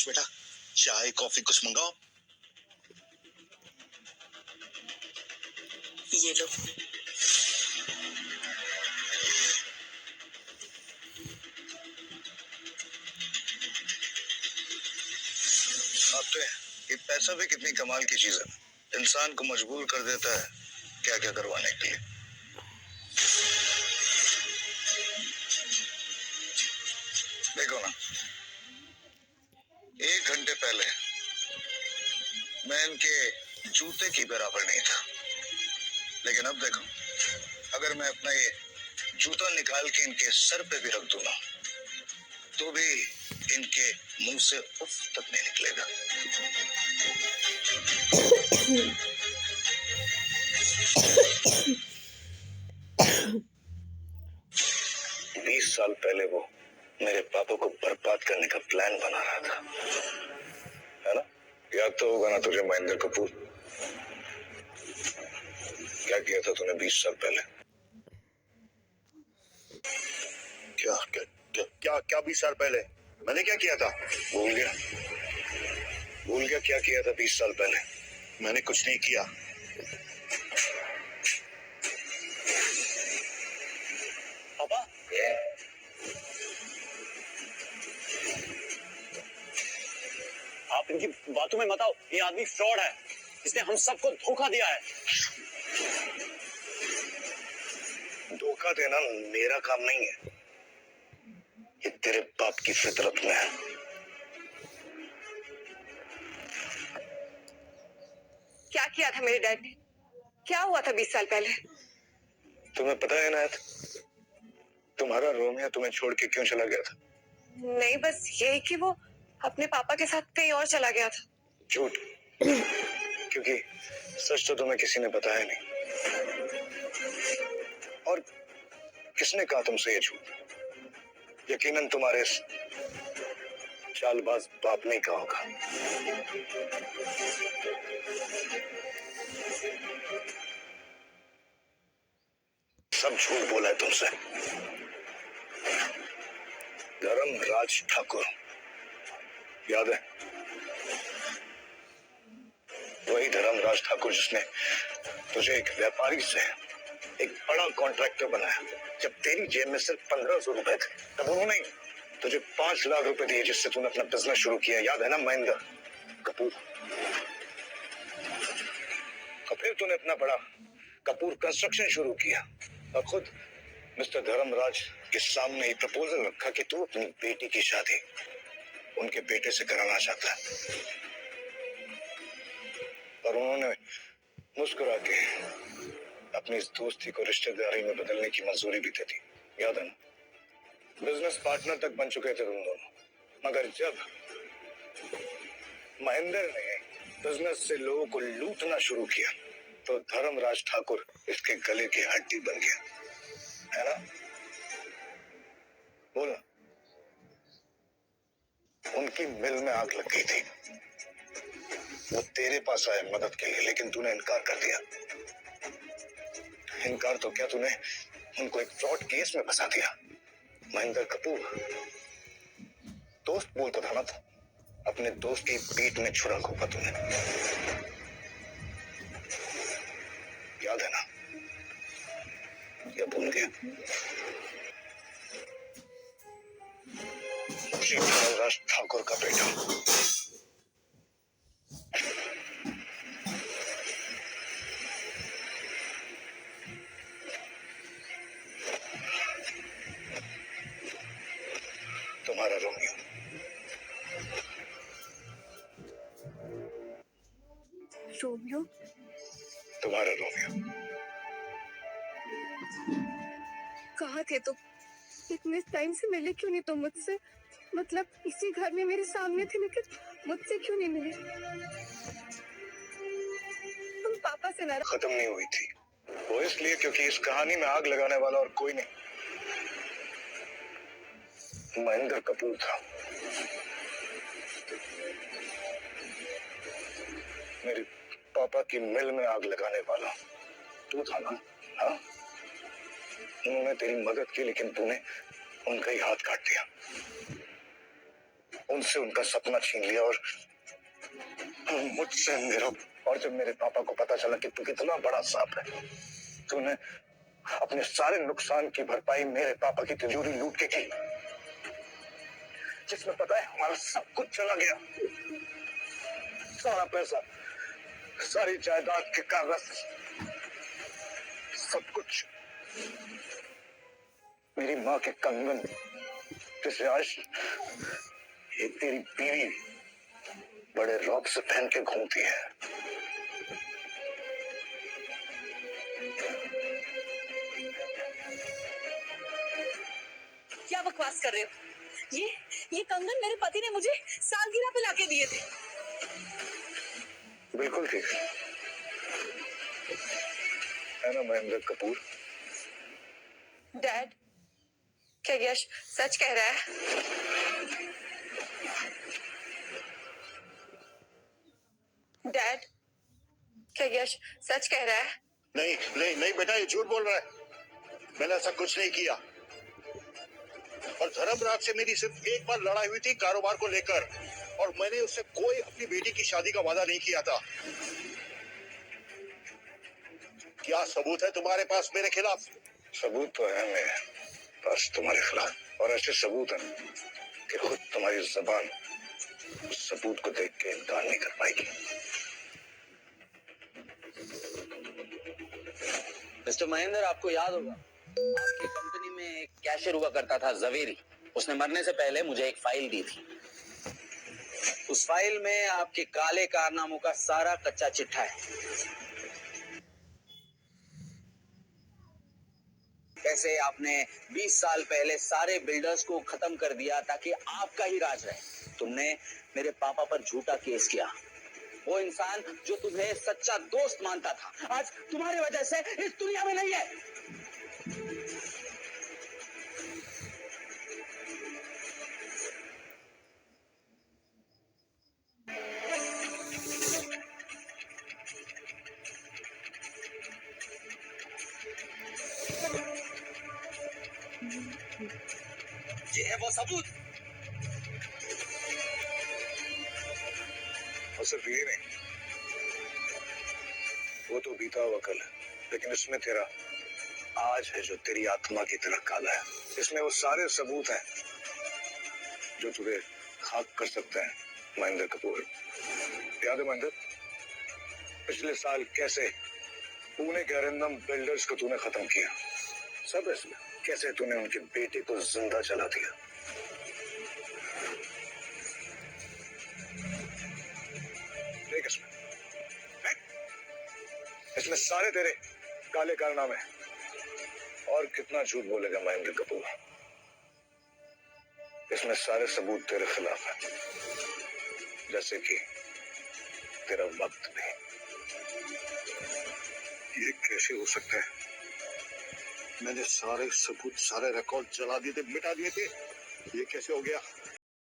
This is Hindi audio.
बेटा, चाय कॉफी कुछ मंगाओ। ये लो। अब तो ये पैसा भी कितनी कमाल की चीज है, इंसान को मजबूर कर देता है क्या क्या करवाने के लिए। देखो ना, 1 घंटे पहले मैं इनके जूते की बराबर नहीं था, लेकिन अब देखो, अगर मैं अपना ये जूता निकाल के इनके सर पे भी रख दूं ना, तो भी इनके मुंह से उफ तक नहीं निकलेगा। 20 साल पहले वो मेरे पापा को बर्बाद करने का प्लान बना रहा था, है ना? याद तो होगा ना तुझे महेंद्र कपूर? क्या किया था तूने 20 साल पहले? क्या क्या क्या क्या क्या 20 साल पहले मैंने क्या किया था? भूल गया? भूल गया क्या किया था 20 साल पहले? मैंने कुछ नहीं किया। पापा, आप इनकी बातों में मत आओ। ये आदमी फ्रॉड है, इसने हम सबको धोखा दिया है। धोखा देना मेरा काम नहीं है, ये तेरे बाप की फितरत में है। क्या किया था मेरे डैड ने? क्या हुआ था 20 साल पहले? तुम्हें पता है ना, तुम्हारा रोमियो तुम्हें छोड़ के क्यों चला गया था? नहीं, बस यही कि वो अपने पापा के साथ कहीं और चला गया था। झूठ। क्योंकि सच तो तुम्हें किसी ने बताया नहीं। और किसने कहा तुमसे ये झूठ? यकीनन तुम्हारे इस चालबाज बाप ने कहा होगा। सब झूठ बोला है तुमसे। धर्मराज ठाकुर, याद है? वही धर्मराज ठाकुर जिसने तुझे एक व्यापारी से एक बड़ा कॉन्ट्रैक्टर बनाया। जब तेरी जेब में सिर्फ 1500 रुपए थे, तब उन्होंने तुझे 5 लाख रुपए दिए, जिससे तूने अपना बिजनेस शुरू किया। याद है ना महेंद्र कपूर? और फिर तूने अपना बड़ा कपूर कंस्ट्रक्शन शुरू किया और खुद मिस्टर धर्मराज के सामने ही प्रपोजल रखा कि तू अपनी बेटी की शादी उनके बेटे से कराना चाहता है। और उन्होंने मुस्कुरा के अपनी इस दोस्ती को रिश्तेदारी में बदलने की मंजूरी भी दे दी। याद है ना? बिजनेस पार्टनर तक बन चुके थे तुम दोनों, मगर जब महेंद्र ने बिजनेस से लोगों को लूटना शुरू किया, तो धर्मराज ठाकुर इसके गले की हड्डी बन गया, है ना? बोला। उनकी मिल में आग लग गई थी। वो तेरे पास आए मदद के लिए, लेकिन तूने इनकार कर दिया। इनकार तो क्या, तूने उनको एक फ्रॉड केस में फंसा दिया। महेंद्र कपूर दोस्त बोलता था ना, था अपने दोस्त की पीठ में छुरा घोंपा तूने। याद है ना? या भूल गया? श्री धर्मराज ठाकुर का बेटा तुम्हारा रोमियो। रोमियो? तुम्हारा रोमियो। कहाँ थे तुम? इतने टाइम से मिले क्यों नहीं तुम मुझसे? मतलब इसी घर में मेरे सामने थे, लेकिन मुझसे क्यों नहीं मिले? तुम पापा से नाराज? खत्म नहीं हुई थी वो, इसलिए क्योंकि इस कहानी में आग लगाने वाला और कोई नहीं, महेंद्र कपूर था। मेरे पापा की मिल में आग लगाने वाला तू था ना? हाँ, उन्होंने तेरी मदद की, लेकिन तूने उनका ही हाथ काट दिया। उनसे उनका सपना छीन लिया और मुझसे मेरा। और जब मेरे पापा को पता चला कि तू कितना बड़ा सांप है, तूने अपने सारे नुकसान की भरपाई मेरे पापा की तिजोरी लूट के की, जिसमें पता है हमारा सब कुछ चला गया। सारा पैसा, सारी जायदाद के कागज, सब कुछ। मेरी माँ के कंगन, जिसे आज ये तेरी बीवी बड़े रौब से पहन के घूमती है। क्या बकवास कर रहे हो? ये कंगन मेरे पति ने मुझे सालगिरह पे लाके दिए थे। बिल्कुल ठीक है ना महेंद्र कपूर? डैड, क्या यश सच कह रहा है? डैड, क्या यश सच कह रहा है? नहीं नहीं नहीं बेटा, ये झूठ बोल रहा है। मैंने ऐसा कुछ नहीं किया। और धर्मराज से मेरी सिर्फ एक बार लड़ाई हुई थी कारोबार को लेकर, और मैंने उससे कोई अपनी बेटी की शादी का वादा नहीं किया था। क्या सबूत है तुम्हारे पास मेरे खिलाफ? सबूत तो है मेरे पास तुम्हारे खिलाफ, और ऐसे सबूत हैं कि खुद तुम्हारी जबान उस सबूत को देख के इनकार नहीं कर पाएगी। मिस्टर महेंद्र, आपको याद होगा आपकी कंपनी में एक कैशियर हुआ करता था जवेरी। उसने मरने से पहले मुझे एक फाइल दी थी। उस फाइल में आपके काले कारनामों का सारा कच्चा चिट्ठा है। कैसे आपने 20 साल पहले सारे बिल्डर्स को खत्म कर दिया ताकि आपका ही राज रहे। तुमने मेरे पापा पर झूठा केस किया। वो इंसान जो तुम्हें सच्चा दोस्त मानता था, आज तुम्हारी वजह से इस दुनिया में नहीं है। ये है वो सबूत। और सिर्फ ये नहीं, वो तो बीता हुआ कल है, लेकिन इसमें तेरा आज है जो तेरी आत्मा की तरह काला है। इसमें वो सारे सबूत हैं जो तुझे खाक कर सकते हैं महेंद्र कपूर। याद है महेंद्र, पिछले साल कैसे पुणे के अरिंदम बिल्डर्स को तूने खत्म किया? सब इसमें कैसे तूने उनके बेटे को जिंदा जला दिया। देख इसमें सारे तेरे काले कारनामे। और कितना झूठ बोलेगा महेंद्र कपूर? इसमें सारे सबूत तेरे खिलाफ है, जैसे कि तेरा वक्त भी। ये कैसे हो सकता है? मैंने सारे सबूत, सारे रिकॉर्ड जला दिए थे, मिटा दिए थे। ये कैसे हो गया?